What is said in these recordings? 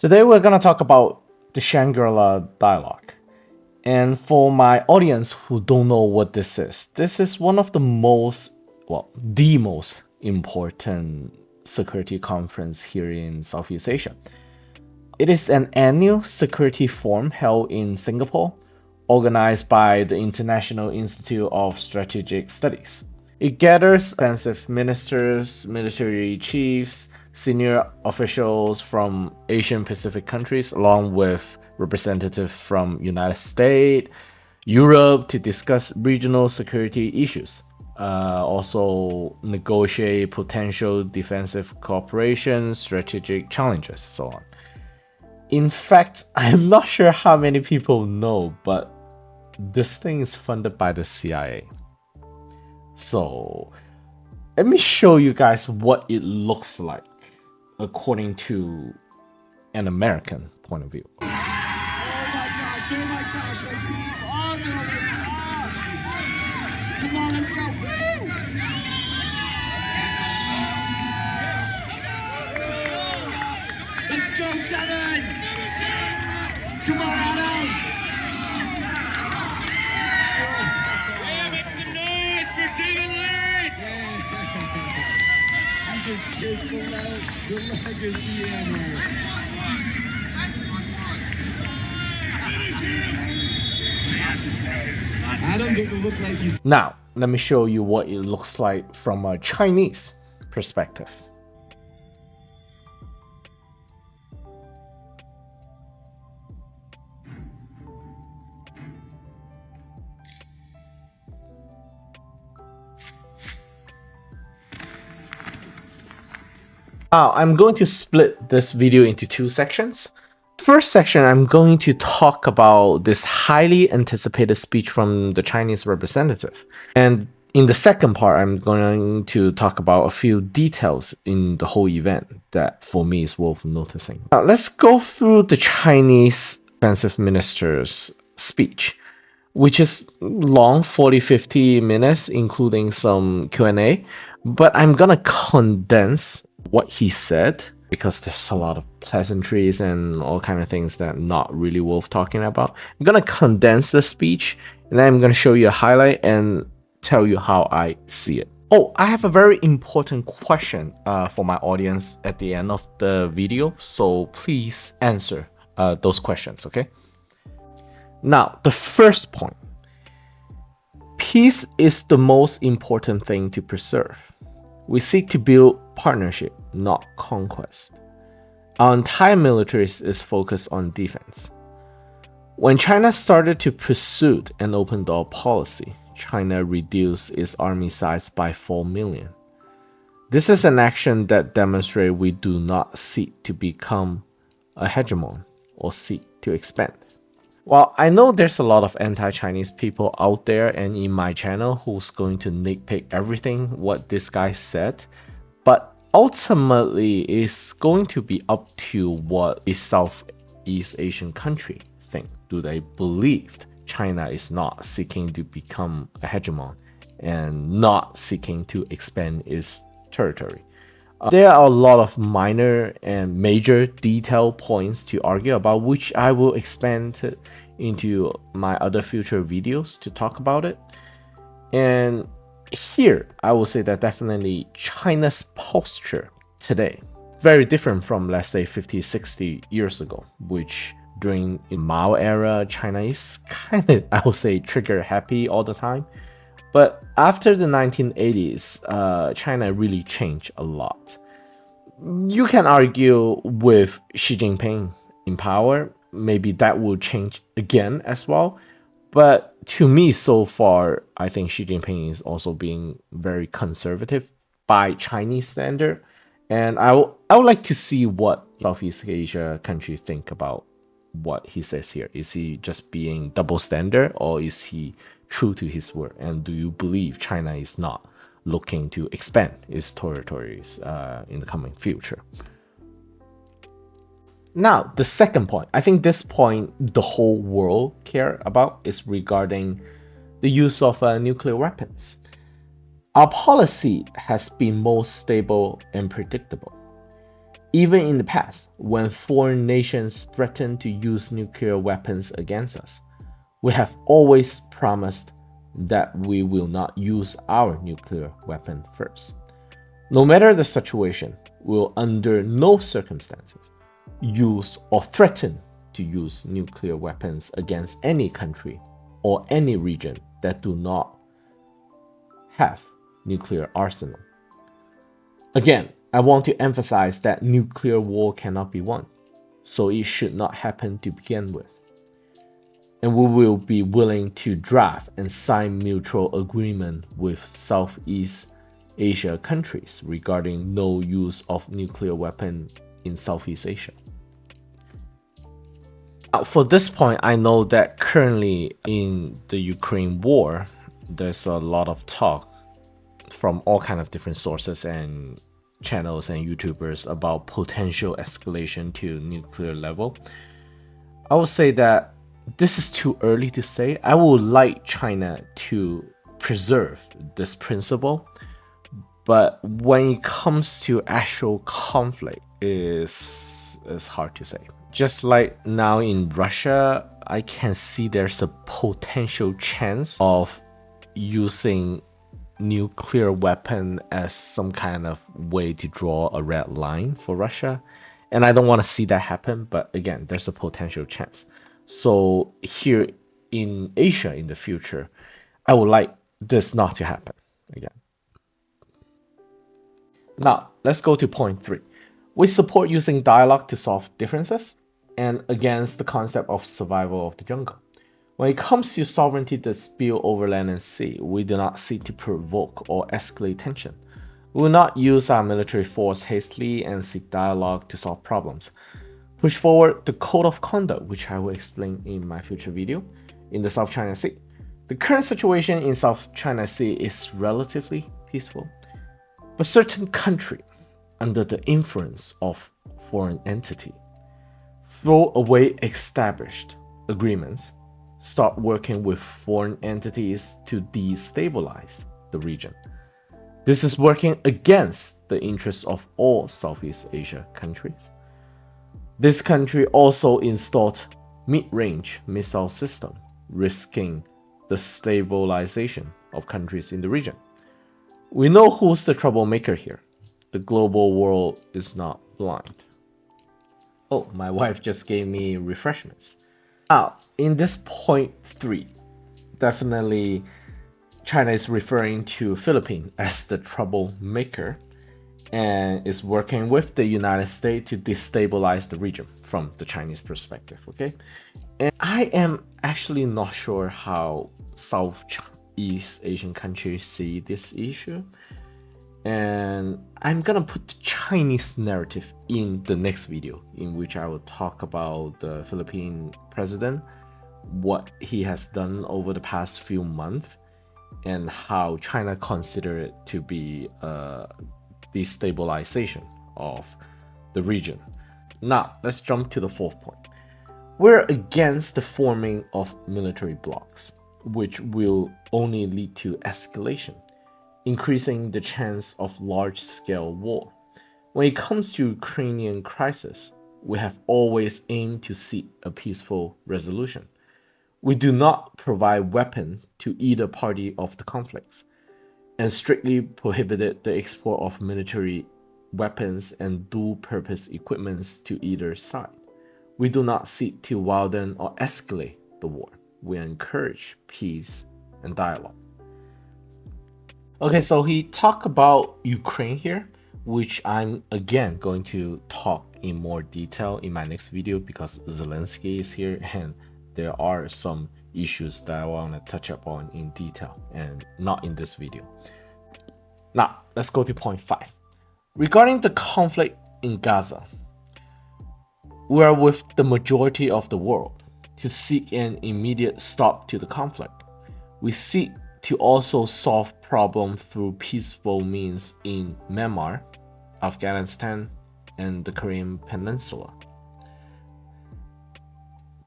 Today we're going to talk about the Shangri-La Dialogue. And for my audience who don't know what this is one of the most important security conference here in Southeast Asia. It is an annual security forum held in Singapore, organized by the International Institute of Strategic Studies. It gathers expensive ministers, military chiefs, senior officials from Asian Pacific countries, along with representatives from United States, Europe, to discuss regional security issues. Also negotiate potential defensive cooperation, strategic challenges, so on. In fact, I'm not sure how many people know, but this thing is funded by the CIA. So let me show you guys what it looks like according to an American point of view. Oh my gosh, oh my gosh. Come on, let's go. Woo! Let's go, Devin! Come on, Adam! Yeah, make some noise for Devin Lynch! You just kissed the legacy hammer. Adam doesn't look like he's... Now, let me show you what it looks like from a Chinese perspective. Now, I'm going to split this video into two sections. First section, I'm going to talk about this highly anticipated speech from the Chinese representative. And in the second part, I'm going to talk about a few details in the whole event that for me is worth noticing. Now, let's go through the Chinese defensive minister's speech, which is long, 40-50 minutes, including some Q&A. But I'm gonna condense what he said because there's a lot of pleasantries and all kind of things that are not really worth talking about. I'm gonna condense the speech and then I'm gonna show you a highlight and tell you how I see it. Oh, I have a very important question for my audience at the end of the video, so please answer those questions, okay? Now, the first point. Peace is the most important thing to preserve. We seek to build partnership, not conquest. Our entire military is focused on defense. When China started to pursue an open door policy, China reduced its army size by 4 million. This is an action that demonstrates we do not seek to become a hegemon or seek to expand. Well, I know there's a lot of anti-Chinese people out there and in my channel who's going to nitpick everything what this guy said, but ultimately it's going to be up to what a Southeast Asian country think. Do they believe China is not seeking to become a hegemon and not seeking to expand its territory? There are a lot of minor and major detail points to argue about, which I will expand into my other future videos to talk about it. And here, I will say that definitely China's posture today is very different from, let's say, 50, 60 years ago, which during the Mao era, China is kind of, I will say, trigger happy all the time. But after the 1980s, China really changed a lot. You can argue with Xi Jinping in power, maybe that will change again as well. But to me, so far, I think Xi Jinping is also being very conservative by Chinese standard. And I would like to see what Southeast Asia countries think about what he says here. Is he just being double standard, or is he true to his word? And do you believe China is not looking to expand its territories in the coming future? Now, the second point, I think this point the whole world care about is regarding the use of nuclear weapons. Our policy has been most stable and predictable. Even in the past, when foreign nations threaten to use nuclear weapons against us, we have always promised that we will not use our nuclear weapon first. No matter the situation, we will under no circumstances use or threaten to use nuclear weapons against any country or any region that do not have nuclear arsenal. Again, I want to emphasize that nuclear war cannot be won, so it should not happen to begin with. And we will be willing to draft and sign mutual agreement with Southeast Asia countries regarding no use of nuclear weapon in Southeast Asia. For this point, I know that currently in the Ukraine war, there's a lot of talk from all kind of different sources and channels and YouTubers about potential escalation to nuclear level. I would say that this is too early to say. I would like China to preserve this principle, but when it comes to actual conflict, is hard to say. Just like now in Russia, I can see there's a potential chance of using nuclear weapon as some kind of way to draw a red line for Russia. And I don't want to see that happen, but again, there's a potential chance. So here in Asia in the future, I would like this not to happen again. Now, let's go to point 3. We support using dialogue to solve differences and against the concept of survival of the jungle. When it comes to sovereignty dispute over land and sea, we do not seek to provoke or escalate tension. We will not use our military force hastily and seek dialogue to solve problems. Push forward the code of conduct, which I will explain in my future video, in the South China Sea. The current situation in South China Sea is relatively peaceful, but certain country, under the influence of foreign entity, throw away established agreements, start working with foreign entities to destabilize the region. This is working against the interests of all Southeast Asia countries. This country also installed mid-range missile system, risking the stabilization of countries in the region. We know who's the troublemaker here. The global world is not blind. Oh, my wife just gave me refreshments. Now, in this point 3, definitely China is referring to Philippines as the troublemaker and is working with the United States to destabilize the region from the Chinese perspective, okay? And I am actually not sure how Southeast Asian countries see this issue. And I'm gonna put the Chinese narrative in the next video, in which I will talk about the Philippine president, what he has done over the past few months, and how China consider it to be a destabilization of the region. Now, let's jump to the 4th point. We're against the forming of military blocs, which will only lead to escalation, increasing the chance of large-scale war. When it comes to Ukrainian crisis, we have always aimed to seek a peaceful resolution. We do not provide weapons to either party of the conflicts, and strictly prohibited the export of military weapons and dual-purpose equipments to either side. We do not seek to widen or escalate the war. We encourage peace and dialogue. Okay, so he talked about Ukraine here, which I'm again going to talk in more detail in my next video because Zelensky is here and there are some issues that I want to touch upon in detail and not in this video. Now, let's go to point 5. Regarding the conflict in Gaza, we are with the majority of the world to seek an immediate stop to the conflict. We seek to also solve problems through peaceful means in Myanmar, Afghanistan, and the Korean Peninsula.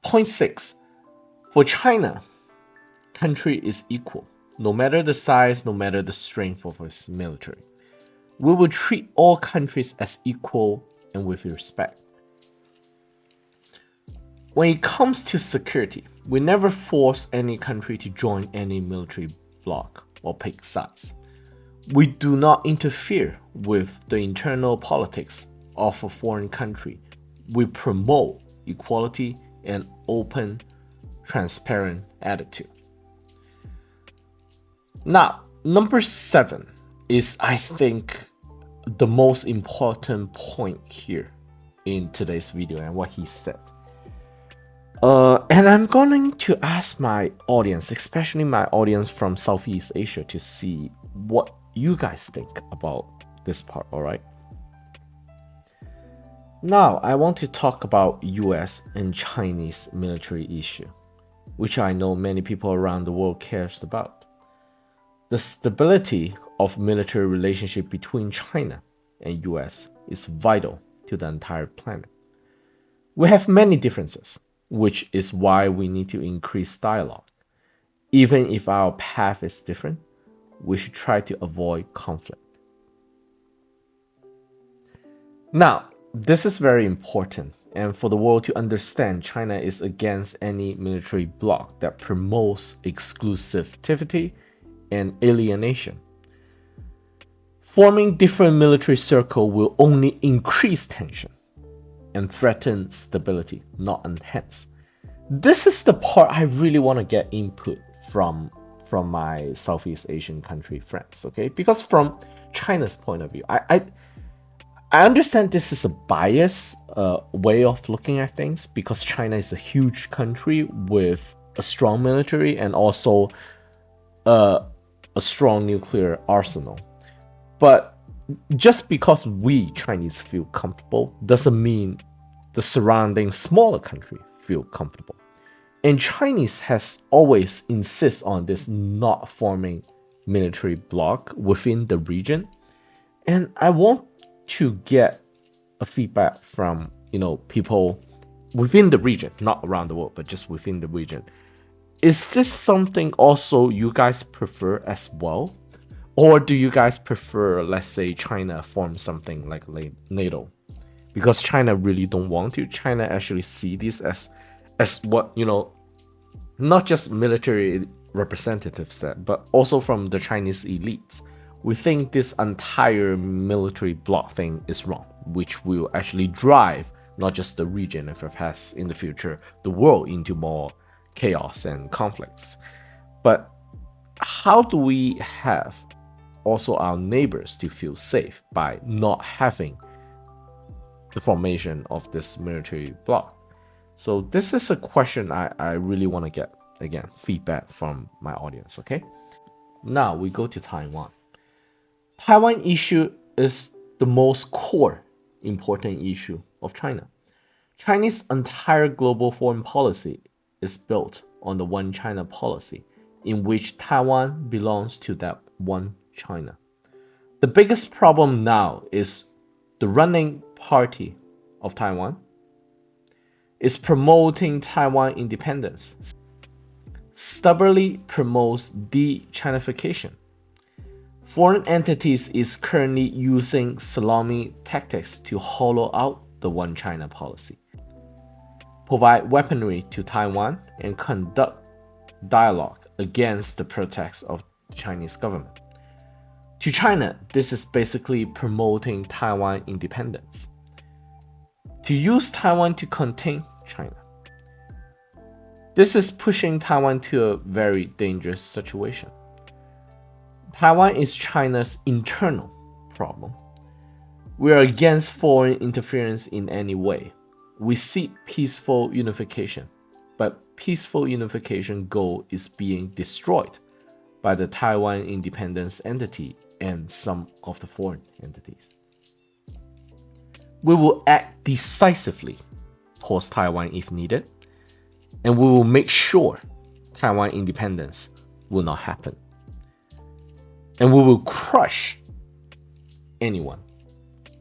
Point 6. For China, country is equal, no matter the size, no matter the strength of its military. We will treat all countries as equal and with respect. When it comes to security, we never force any country to join any military bloc or pick sides. We do not interfere with the internal politics of a foreign country. We promote equality and open, transparent attitude. Now, number 7 is, I think, the most important point here in today's video and what he said. And I'm going to ask my audience, especially my audience from Southeast Asia, to see what you guys think about this part, alright? Now, I want to talk about US and Chinese military issue, which I know many people around the world cares about. The stability of military relationship between China and US is vital to the entire planet. We have many differences, which is why we need to increase dialogue. Even if our path is different, we should try to avoid conflict. Now, this is very important, and for the world to understand, China is against any military bloc that promotes exclusivity and alienation. Forming different military circles will only increase tension and threaten stability, not enhance. This is the part I really want to get input from my Southeast Asian country friends, okay? Because from China's point of view, I understand this is a biased way of looking at things, because China is a huge country with a strong military and also a strong nuclear arsenal. But just because we Chinese feel comfortable doesn't mean the surrounding smaller country feel comfortable. And Chinese has always insist on this not forming military bloc within the region. And I want to get a feedback from, people within the region, not around the world, but just within the region. Is this something also you guys prefer as well? Or do you guys prefer, let's say, China form something like NATO? Because China really don't want to. China actually see this as what, not just military representatives said, but also from the Chinese elites. We think this entire military bloc thing is wrong, which will actually drive not just the region, if it has in the future, the world into more chaos and conflicts. But how do we have also our neighbors to feel safe by not having the formation of this military bloc? So this is a question I really want to get, again, feedback from my audience, okay? Now we go to Taiwan. Taiwan issue is the most core important issue of China. China's entire global foreign policy is built on the One China policy, in which Taiwan belongs to that one China. The biggest problem now is the ruling party of Taiwan is promoting Taiwan independence, stubbornly promotes de-Chinification. Foreign entities is currently using salami tactics to hollow out the One China policy, provide weaponry to Taiwan, and conduct dialogue against the pretext of the Chinese government. To China, this is basically promoting Taiwan independence, to use Taiwan to contain China. This is pushing Taiwan to a very dangerous situation. Taiwan is China's internal problem. We are against foreign interference in any way. We seek peaceful unification, but peaceful unification goal is being destroyed by the Taiwan independence entity and some of the foreign entities. We will act decisively towards Taiwan if needed, and we will make sure Taiwan independence will not happen. And we will crush anyone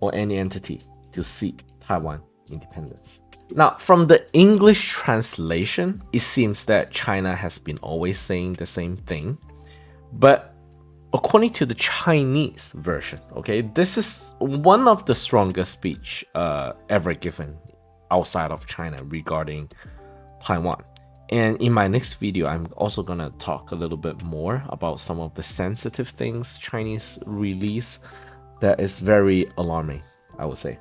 or any entity to seek Taiwan independence. Now, from the English translation, it seems that China has been always saying the same thing. But according to the Chinese version, okay, this is one of the strongest speech ever given outside of China regarding Taiwan. And in my next video, I'm also gonna talk a little bit more about some of the sensitive things Chinese release that is very alarming, I would say.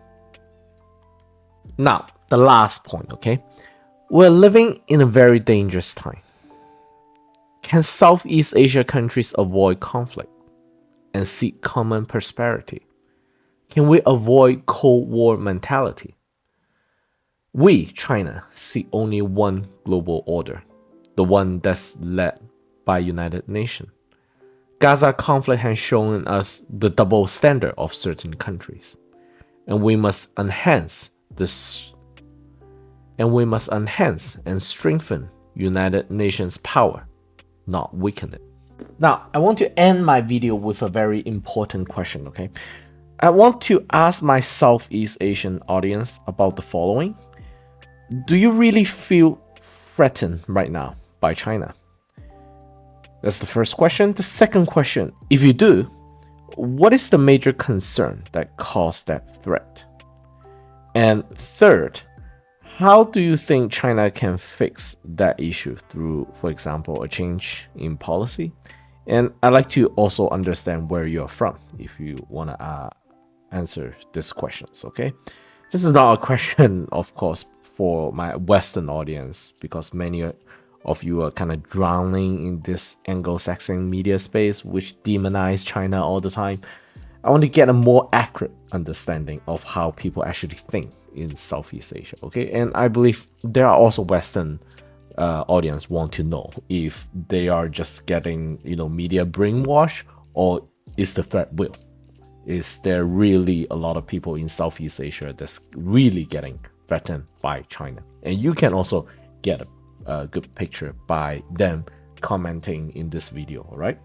Now, the last point, okay? We're living in a very dangerous time. Can Southeast Asia countries avoid conflict and seek common prosperity? Can we avoid Cold War mentality? We, China, see only one global order, the one that's led by United Nations. Gaza conflict has shown us the double standard of certain countries, and we must enhance this, and strengthen United Nations power, not weaken it. Now, I want to end my video with a very important question, okay? I want to ask my Southeast Asian audience about the following. Do you really feel threatened right now by China? That's the first question. The second question, if you do, what is the major concern that caused that threat? And third, how do you think China can fix that issue through, for example, a change in policy? And I'd like to also understand where you're from if you want to answer these questions, okay? This is not a question, of course, for my Western audience, because many of you are kind of drowning in this Anglo-Saxon media space, which demonize China all the time. I want to get a more accurate understanding of how people actually think in Southeast Asia, okay? And I believe there are also Western audience want to know if they are just getting, media brainwash, or is the threat real? Is there really a lot of people in Southeast Asia that's really getting threatened by China? And you can also get a good picture by them commenting in this video, all right?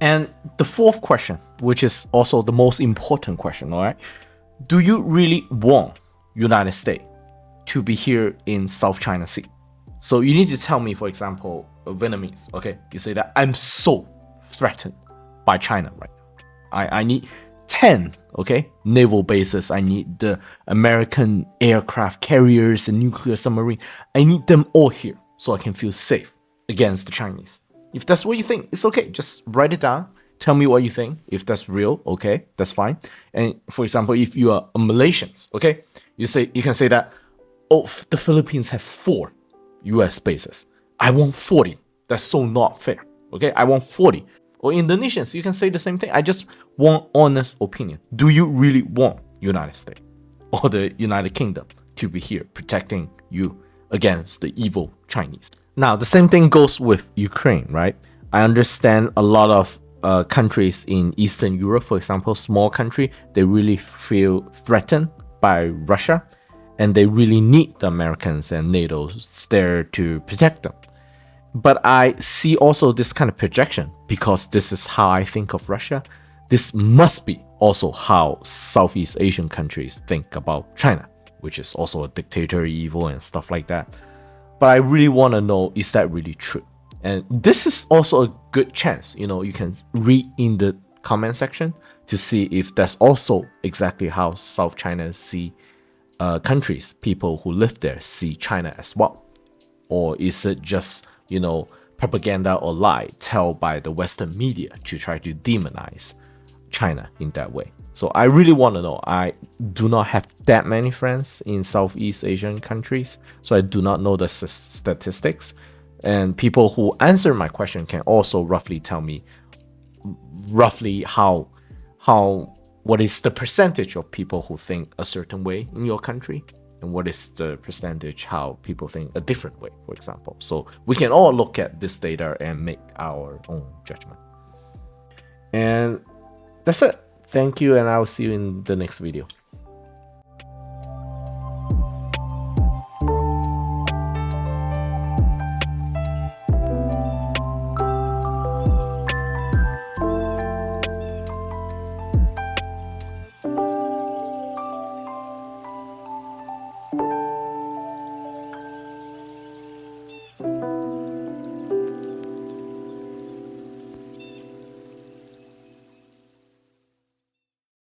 And the fourth question, which is also the most important question, all right? Do you really want United States to be here in South China Sea? So you need to tell me, for example, Vietnamese, okay? You say that I'm so threatened by China right now. I need 10, okay, naval bases. I need the American aircraft carriers and nuclear submarine. I need them all here so I can feel safe against the Chinese. If that's what you think, it's okay. Just write it down. Tell me what you think. If that's real, okay, that's fine. And for example, if you are a Malaysians, okay, you can say that, oh, the Philippines have 4 US bases. I want 40. That's so not fair. Okay, I want 40. Or Indonesians, you can say the same thing. I just want honest opinion. Do you really want United States or the United Kingdom to be here protecting you against the evil Chinese? Now, the same thing goes with Ukraine, right? I understand a lot of countries in Eastern Europe, for example, small country, they really feel threatened by Russia, and they really need the Americans and NATO there to protect them. But I see also this kind of projection, because this is how I think of Russia. This must be also how Southeast Asian countries think about China, which is also a dictator, evil, and stuff like that. But I really want to know, is that really true? And this is also a good chance, you can read in the comment section to see if that's also exactly how South China see countries, people who live there see China as well. Or is it just, propaganda or lie told by the Western media to try to demonize China in that way? So I really want to know. I do not have that many friends in Southeast Asian countries, so I do not know the statistics. And people who answer my question can also roughly tell me what is the percentage of people who think a certain way in your country, and what is the percentage how people think a different way, for example. So we can all look at this data and make our own judgment. And that's it. Thank you, and I'll see you in the next video.